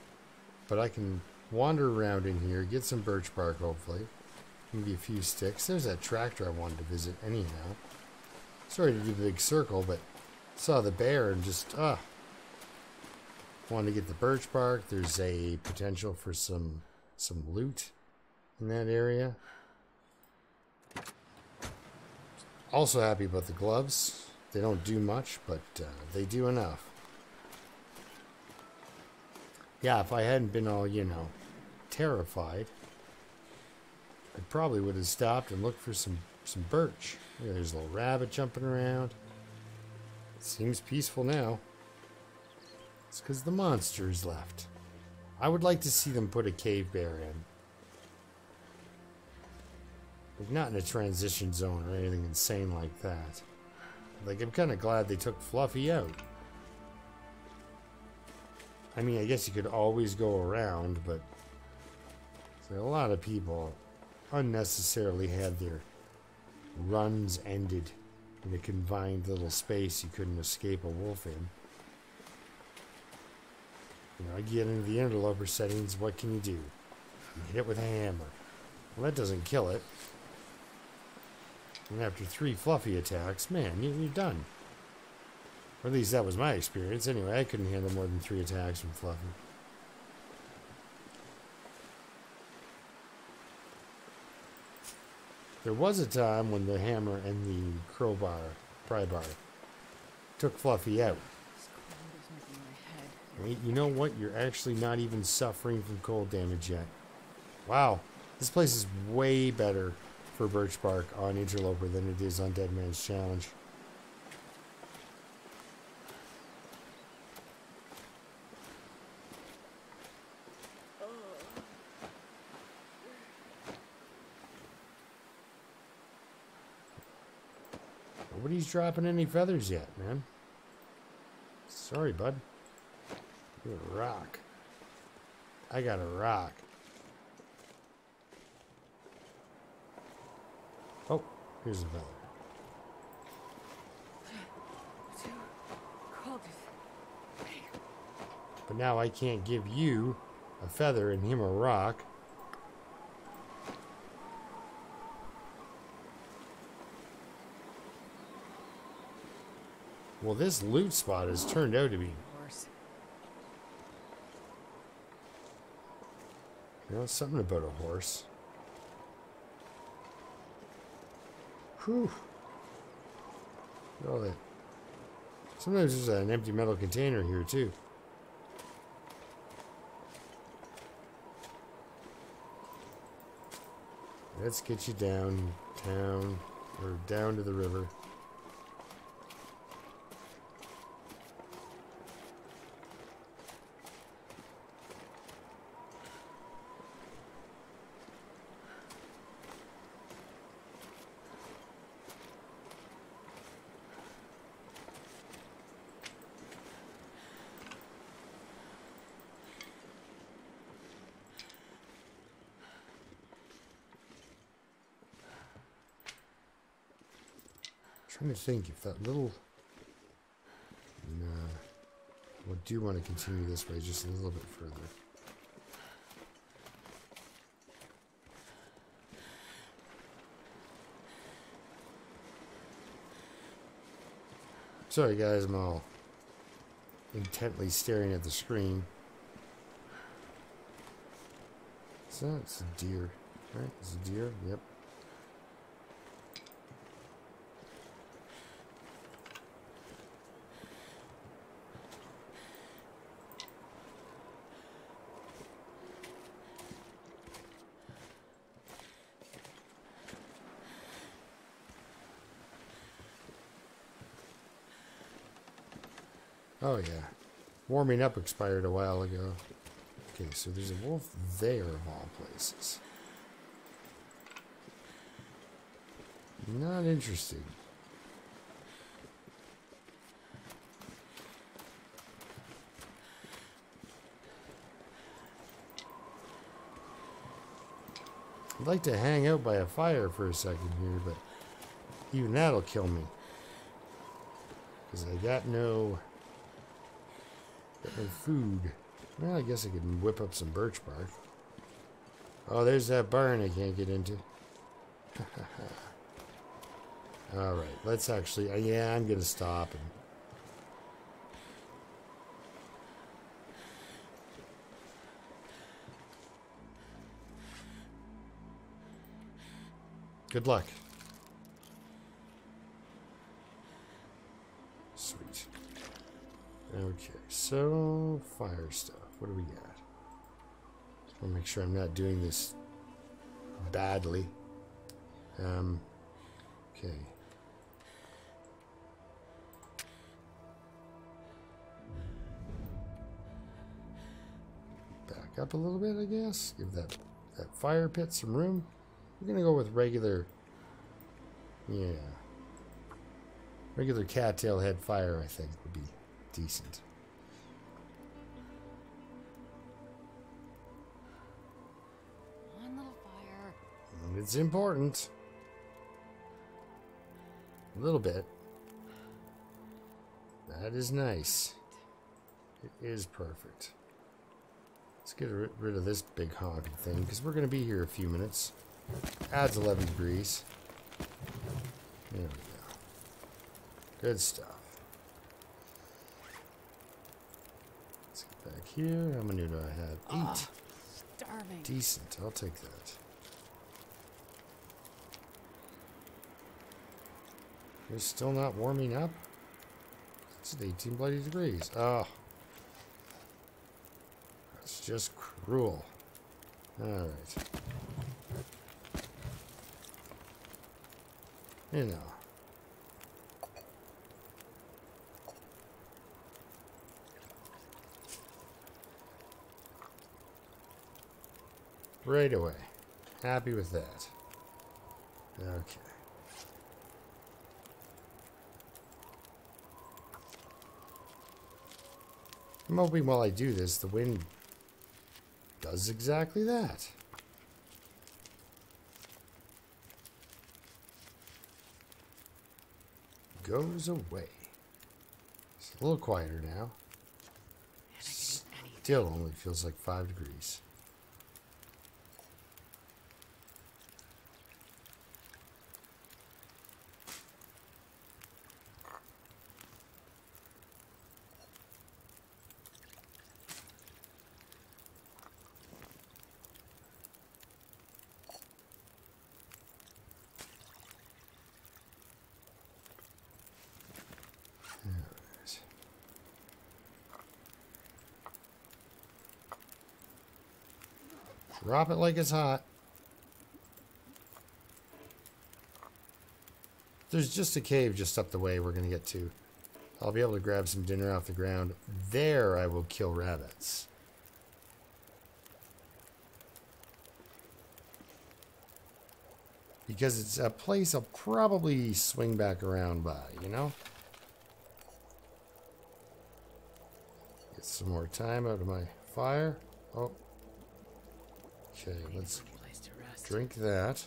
But I can wander around in here, get some birch bark, hopefully. Maybe a few sticks. There's that tractor I wanted to visit anyhow. Sorry to do the big circle, but saw the bear and just, wanted to get the birch bark. There's a potential for some loot in that area. Also happy about the gloves. They don't do much, but they do enough. Yeah, if I hadn't been all, terrified, I probably would have stopped and looked for some birch. Yeah, there's a little rabbit jumping around. It seems peaceful now. It's because the monsters left. I would like to see them put a cave bear in. Like, not in a transition zone or anything insane like that. Like, I'm kind of glad they took Fluffy out. I mean, I guess you could always go around, but a lot of people unnecessarily had their runs ended in a confined little space you couldn't escape a wolf in. You know, I get into the interloper settings, what can you do? You hit it with a hammer. Well, that doesn't kill it. And after 3 Fluffy attacks, man, you're done. Or at least that was my experience. Anyway, I couldn't handle more than 3 attacks from Fluffy. There was a time when the hammer and the pry bar, took Fluffy out. Right? You know what? You're actually not even suffering from cold damage yet. Wow. This place is way better for birch bark on Interloper than it is on Dead Man's Challenge. Nobody's dropping any feathers yet, man. Sorry, bud. You're a rock. I got a rock. Oh, here's a feather. But now I can't give you a feather and him a rock. Well, this loot spot has turned out to be... You know, something about a horse. Whew. Look at all that. Sometimes there's an empty metal container here, too. Let's get you downtown, or down to the river. Trying to think if that little... No. I do want to continue this way just a little bit further. Sorry guys, I'm all intently staring at the screen. So it's a deer, right? It's a deer, yep. Oh yeah, warming up expired a while ago. Okay, so there's a wolf there of all places. Not interested. I'd like to hang out by a fire for a second here, but even that'll kill me. Because I got no food. Well, I guess I can whip up some birch bark. Oh, there's that barn I can't get into. Alright, let's actually... yeah, I'm going to stop. And good luck. Sweet. Okay, so fire stuff. What do we got? Just want to make sure I'm not doing this badly. Okay. Back up a little bit, I guess. Give that fire pit some room. We're gonna go with regular, yeah, regular cattail head fire. I think would be decent. One little fire. It's important. A little bit. That is nice. It is perfect. Let's get rid of this big honking thing, because we're going to be here a few minutes. Adds 11 degrees. There we go. Good stuff. Let's get back here. How many do I have? 8. Starving. Decent. I'll take that. You're still not warming up? It's at 18 bloody degrees. Oh. That's just cruel. Alright. You know. Right away. Happy with that. Okay. I'm hoping while I do this, the wind does exactly that. Goes away. It's a little quieter now. Still only feels like 5 degrees. Drop it like it's hot. There's just a cave just up the way we're going to get to. I'll be able to grab some dinner off the ground. There I will kill rabbits. Because it's a place I'll probably swing back around by, you know? Get some more time out of my fire. Oh. Okay, let's drink that.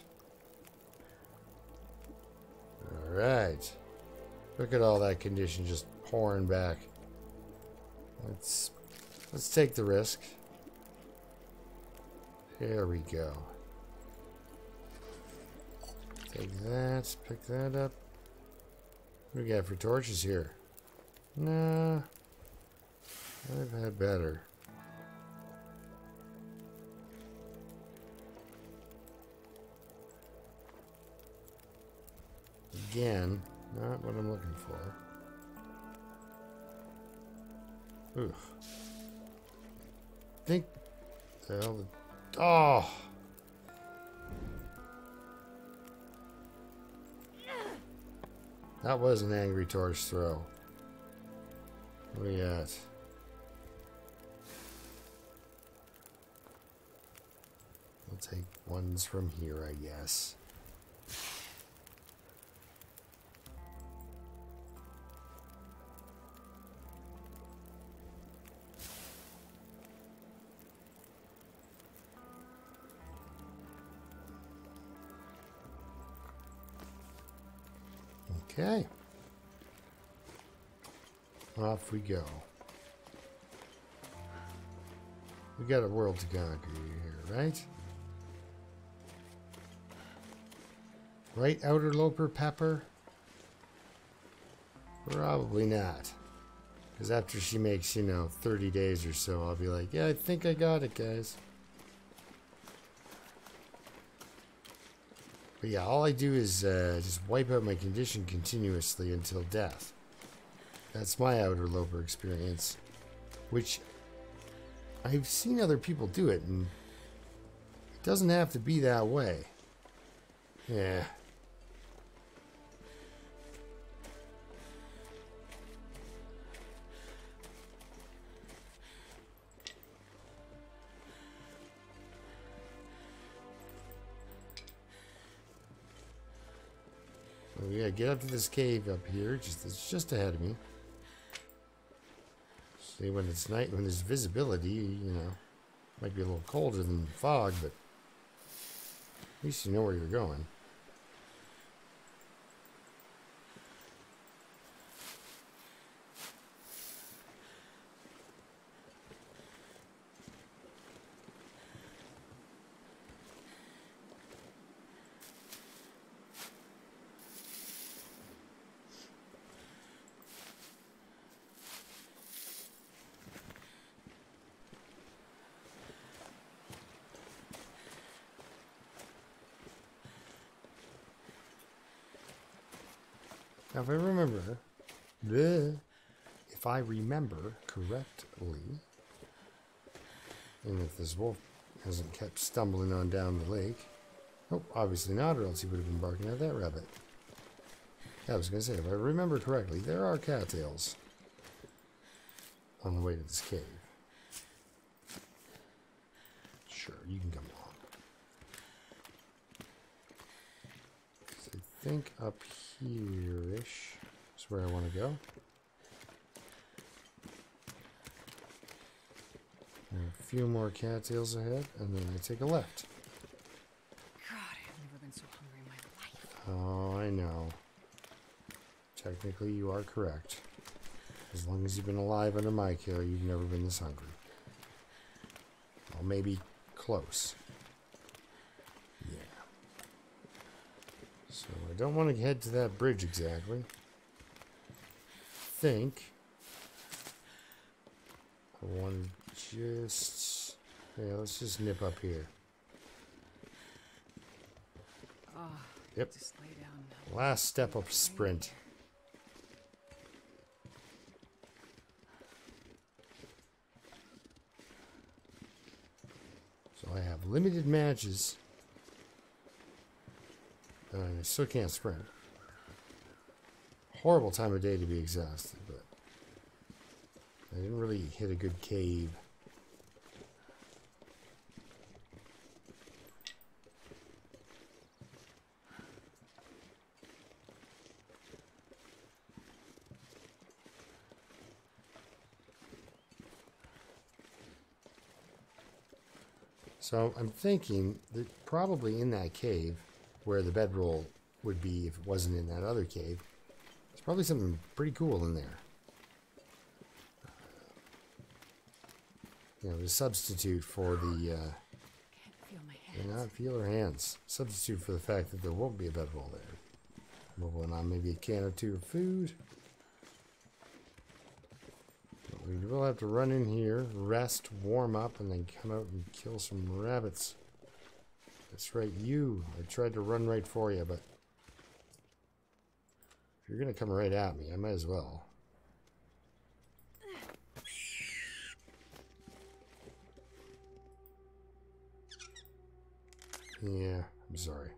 Alright. Look at all that condition just pouring back. Let's take the risk. Here we go. Take that, pick that up. What do we got for torches here? Nah. I've had better. Again, not what I'm looking for. Ooh. Think the hell the, oh. That was an angry torch throw. What are you at? I'll take ones from here, I guess. Okay. Off we go. We got a world to conquer here, right? Right, Outerloper Pepper? Probably not. Because after she makes, 30 days or so, I'll be like, yeah, I think I got it, guys. But yeah, all I do is just wipe out my condition continuously until death. That's my Outerloper experience. Which, I've seen other people do it, and It doesn't have to be that way. Yeah. Oh, yeah, get up to this cave up here. It's just ahead of me. See, when it's night, when there's visibility, you know, might be a little colder than fog, but at least you know where you're going. Now, if I remember correctly, and if this wolf hasn't kept stumbling on down the lake, oh, obviously not, or else he would have been barking at that rabbit. I was going to say, if I remember correctly, there are cattails on the way to this cave. Sure, you can come along. So I think up here-ish is where I want to go. And a few more cattails ahead, and then I take a left. God, I've never been so hungry in my life. Oh, I know. Technically, you are correct. As long as you've been alive under my care, you've never been this hungry. Well, maybe close. Yeah. So I don't want to head to that bridge exactly. I think I want to just... Yeah, let's just nip up here. Oh, Yep. just lay down. Last step of sprint. So I have limited matches. And I still can't sprint. Horrible time of day to be exhausted, but I didn't really hit a good cave. So I'm thinking that probably in that cave, where the bedroll would be if it wasn't in that other cave, there's probably something pretty cool in there. You know, the substitute for the... Can't feel my hands. not feel her hands. Substitute for the fact that there won't be a bedroll there. Moving on, maybe a can or two of food. We will have to run in here, rest, warm up, and then come out and kill some rabbits. That's right, you. I tried to run right for you, but if you're going to come right at me, I might as well. Yeah, I'm sorry.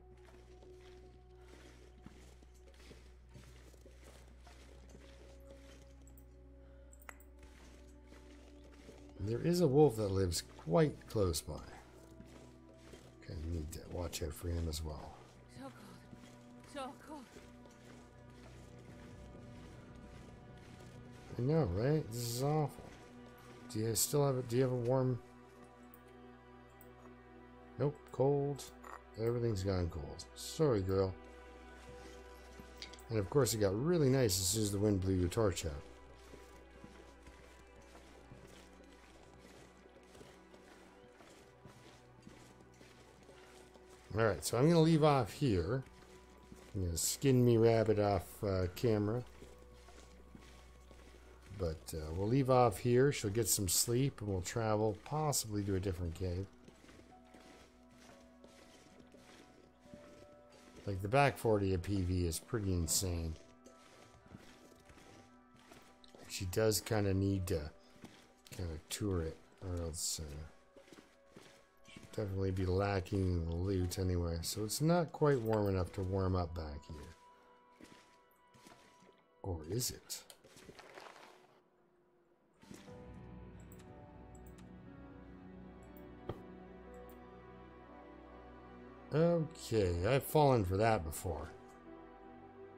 There is a wolf that lives quite close by. Okay, you need to watch out for him as well. So cold. So cold. I know, right? This is awful. Do you still have it? Do you have a warm? Nope, cold. Everything's gone cold. Sorry, girl. And of course, it got really nice as soon as the wind blew your torch out. Alright, so I'm going to leave off here. I'm going to skin me rabbit off camera. But we'll leave off here. She'll get some sleep and we'll travel possibly to a different cave. Like the back 40 of PV is pretty insane. She does kind of need to kind of tour it or else definitely be lacking the loot anyway, so it's not quite warm enough to warm up back here. Or is it? Okay, I've fallen for that before.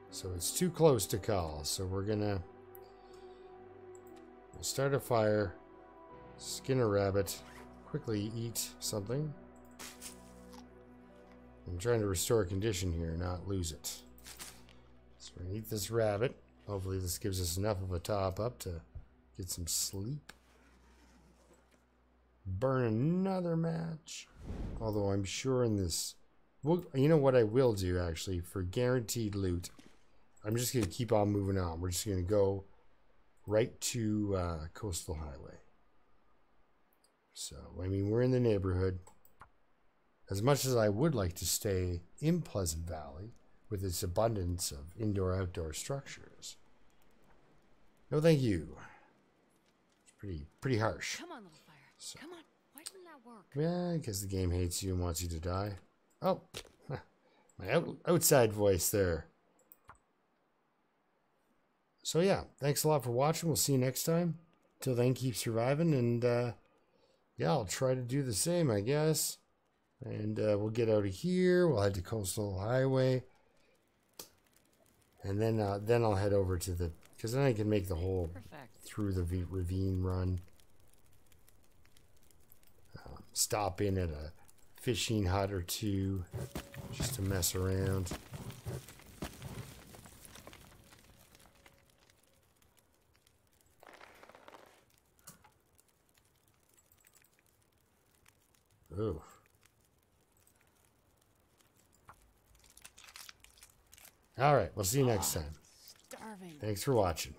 So it's too close to call, so we'll start a fire, skin a rabbit, quickly eat something. I'm trying to restore condition here, not lose it. So we're gonna eat this rabbit. Hopefully this gives us enough of a top up to get some sleep. Burn another match. Although I'm sure in this... Well, you know what I will do, actually, for guaranteed loot, I'm just going to keep on moving on. We're just going to go right to Coastal Highway. So, I mean, we're in the neighborhood. As much as I would like to stay in Pleasant Valley with its abundance of indoor-outdoor structures. No, thank you. It's pretty harsh. Come on, little fire. So. Come on. Why didn't that work? Yeah, because the game hates you and wants you to die. Oh, my outside voice there. So yeah, thanks a lot for watching. We'll see you next time. Till then, keep surviving, and yeah, I'll try to do the same, I guess. And we'll get out of here. We'll head to Coastal Highway, and then I'll head over to the, because then I can make the whole through the ravine run. Stop in at a fishing hut or two just to mess around. Ooh. All right, we'll see you next time. Starving. Thanks for watching.